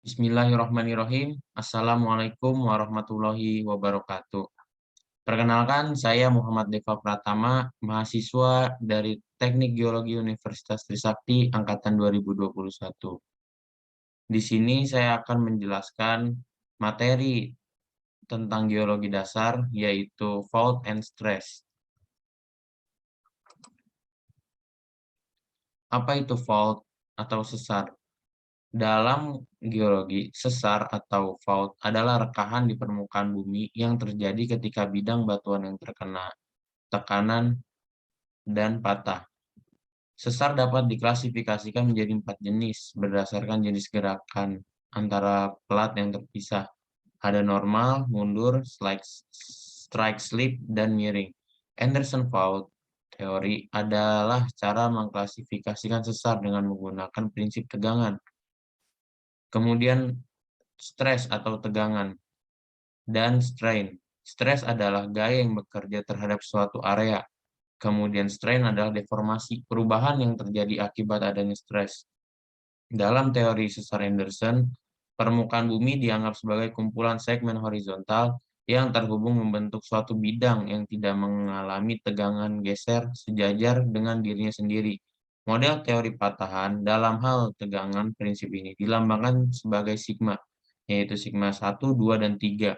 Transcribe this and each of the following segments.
Bismillahirrahmanirrahim. Assalamualaikum warahmatullahi wabarakatuh. Perkenalkan, saya Muhammad Deva Pratama, mahasiswa dari Teknik Geologi Universitas Trisakti Angkatan 2021. Di sini saya akan menjelaskan materi tentang geologi dasar, yaitu fault and stress. Apa itu fault atau sesar? Dalam geologi, sesar atau fault adalah rekahan di permukaan bumi yang terjadi ketika bidang batuan yang terkena tekanan dan patah. Sesar dapat diklasifikasikan menjadi 4 jenis berdasarkan jenis gerakan antara plat yang terpisah. Ada normal, mundur, strike slip, dan miring. Anderson fault teori adalah cara mengklasifikasikan sesar dengan menggunakan prinsip tegangan. Kemudian stres atau tegangan, dan strain. Stres adalah gaya yang bekerja terhadap suatu area. Kemudian strain adalah deformasi, perubahan yang terjadi akibat adanya stres. Dalam teori sesar Anderson, permukaan bumi dianggap sebagai kumpulan segmen horizontal yang terhubung membentuk suatu bidang yang tidak mengalami tegangan geser sejajar dengan dirinya sendiri. Model teori patahan dalam hal tegangan prinsip ini dilambangkan sebagai sigma, yaitu sigma 1, 2, dan 3.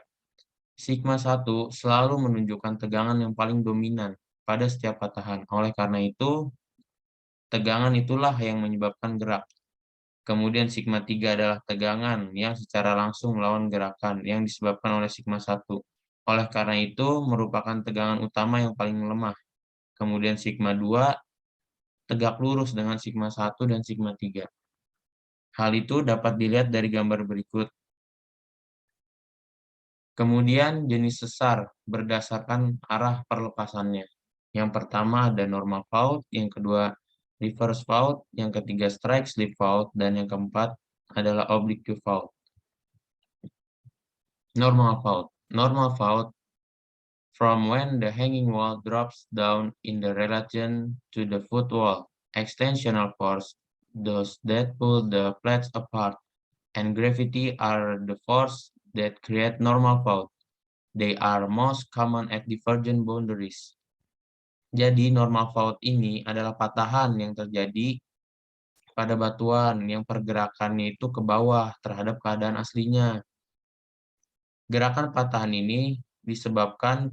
Sigma 1 selalu menunjukkan tegangan yang paling dominan pada setiap patahan. Oleh karena itu, tegangan itulah yang menyebabkan gerak. Kemudian sigma 3 adalah tegangan yang secara langsung melawan gerakan yang disebabkan oleh sigma 1. Oleh karena itu, merupakan tegangan utama yang paling lemah. Kemudian sigma 2 tegak lurus dengan sigma 1 dan sigma 3. Hal itu dapat dilihat dari gambar berikut. Kemudian jenis sesar berdasarkan arah perlepasannya. Yang pertama ada normal fault, yang kedua reverse fault, yang ketiga strike slip fault, dan yang keempat adalah oblique fault. Normal fault. Normal fault from when the hanging wall drops down in the relation to the foot wall. Extensional force, those that pull the plates apart, and gravity are the force that create normal fault. They are most common at divergent boundaries. Jadi normal fault ini adalah patahan yang terjadi pada batuan yang pergerakannya itu ke bawah terhadap keadaan aslinya. Gerakan patahan ini disebabkan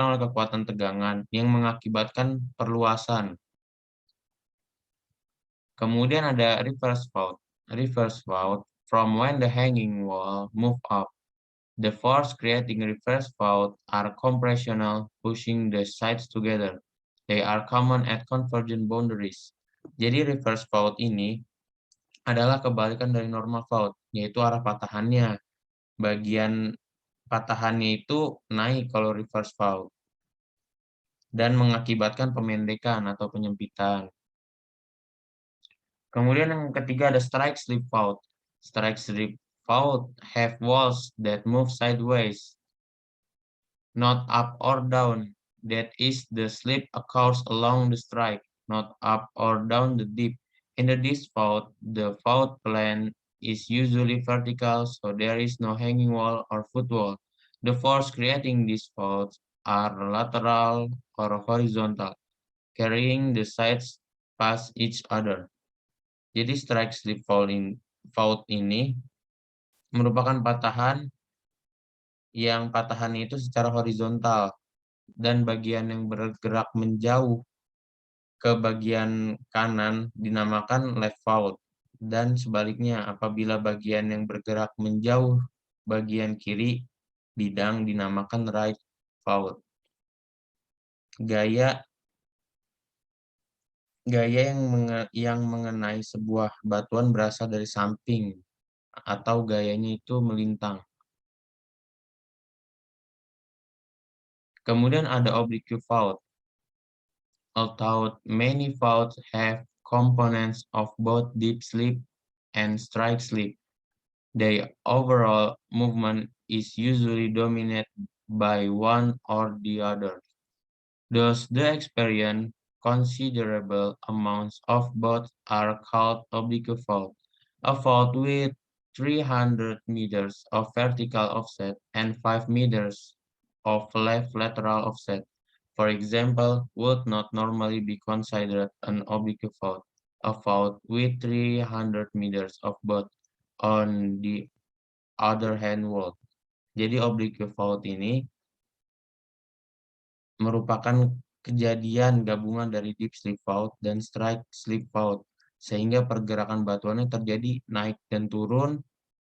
oleh kekuatan tegangan yang mengakibatkan perluasan. Kemudian ada reverse fault. Reverse fault from when the hanging wall move up. The force creating reverse fault are compressional, pushing the sides together. They are common at convergent boundaries. Jadi reverse fault ini adalah kebalikan dari normal fault, yaitu arah patahannya. Bagian patahannya itu naik kalau reverse fault dan mengakibatkan pemendekan atau penyempitan. Kemudian yang ketiga ada strike slip fault. Strike slip fault have walls that move sideways, not up or down. That is, the slip occurs along the strike, not up or down the dip. In this fault, the fault plane is usually vertical, so there is no hanging wall or footwall. The force creating these faults are lateral or horizontal, carrying the sides past each other. Jadi strike slip fault ini merupakan patahan yang patahannya itu secara horizontal dan bagian yang bergerak menjauh ke bagian kanan dinamakan left fault, dan sebaliknya apabila bagian yang bergerak menjauh bagian kiri bidang dinamakan right fault. Gaya yang mengenai sebuah batuan berasal dari samping atau gayanya itu melintang. Kemudian ada oblique fault. Although many faults have components of both deep slip and strike slip, the overall movement is usually dominated by one or the other. Thus, the experience considerable amounts of both are called oblique fault. A fault with 300 meters of vertical offset and 5 meters of left lateral offset, for example, would not normally be considered an oblique fault. A fault with 300 meters of both, on the other hand, would. Jadi oblique fault ini merupakan kejadian gabungan dari deep slip fault dan strike slip fault, sehingga pergerakan batuannya terjadi naik dan turun,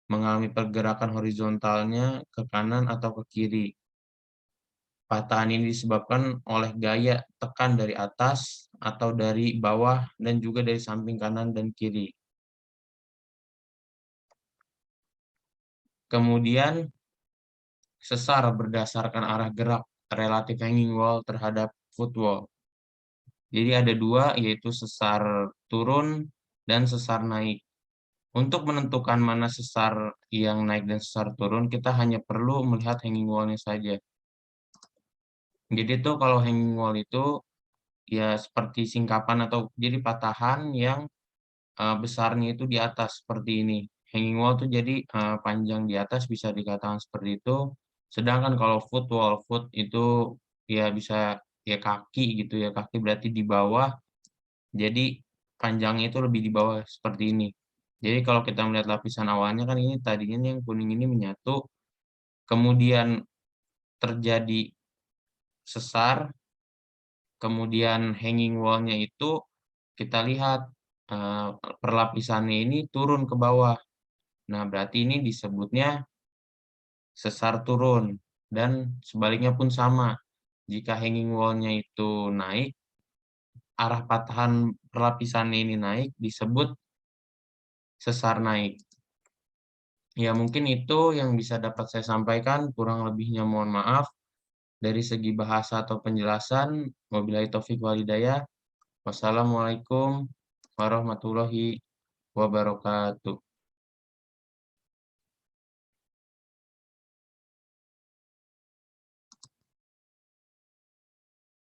mengalami pergerakan horizontalnya ke kanan atau ke kiri. Patahan ini disebabkan oleh gaya tekan dari atas atau dari bawah dan juga dari samping kanan dan kiri. Kemudian sesar berdasarkan arah gerak relative hanging wall terhadap footwall. Jadi ada dua, yaitu sesar turun dan sesar naik. Untuk menentukan mana sesar yang naik dan sesar turun, kita hanya perlu melihat hanging wall-nya saja. Jadi tuh kalau hanging wall itu ya seperti singkapan atau jadi patahan yang besarnya itu di atas seperti ini. Hanging wall tuh jadi panjang di atas bisa dikatakan seperti itu. Sedangkan kalau foot wall, foot itu ya bisa ya kaki gitu ya, kaki berarti di bawah. Jadi panjangnya itu lebih di bawah seperti ini. Jadi kalau kita melihat lapisan awalnya kan ini tadinya nih yang kuning ini menyatu, kemudian terjadi sesar, kemudian hanging wall-nya itu kita lihat perlapisannya ini turun ke bawah. Nah, berarti ini disebutnya sesar turun dan sebaliknya pun sama. Jika hanging wall-nya itu naik, arah patahan perlapisannya ini naik disebut sesar naik. Ya, mungkin itu yang bisa dapat saya sampaikan, kurang lebihnya mohon maaf. Dari segi bahasa atau penjelasan, wabillahi taufiq wal hidayah. Wassalamualaikum warahmatullahi wabarakatuh.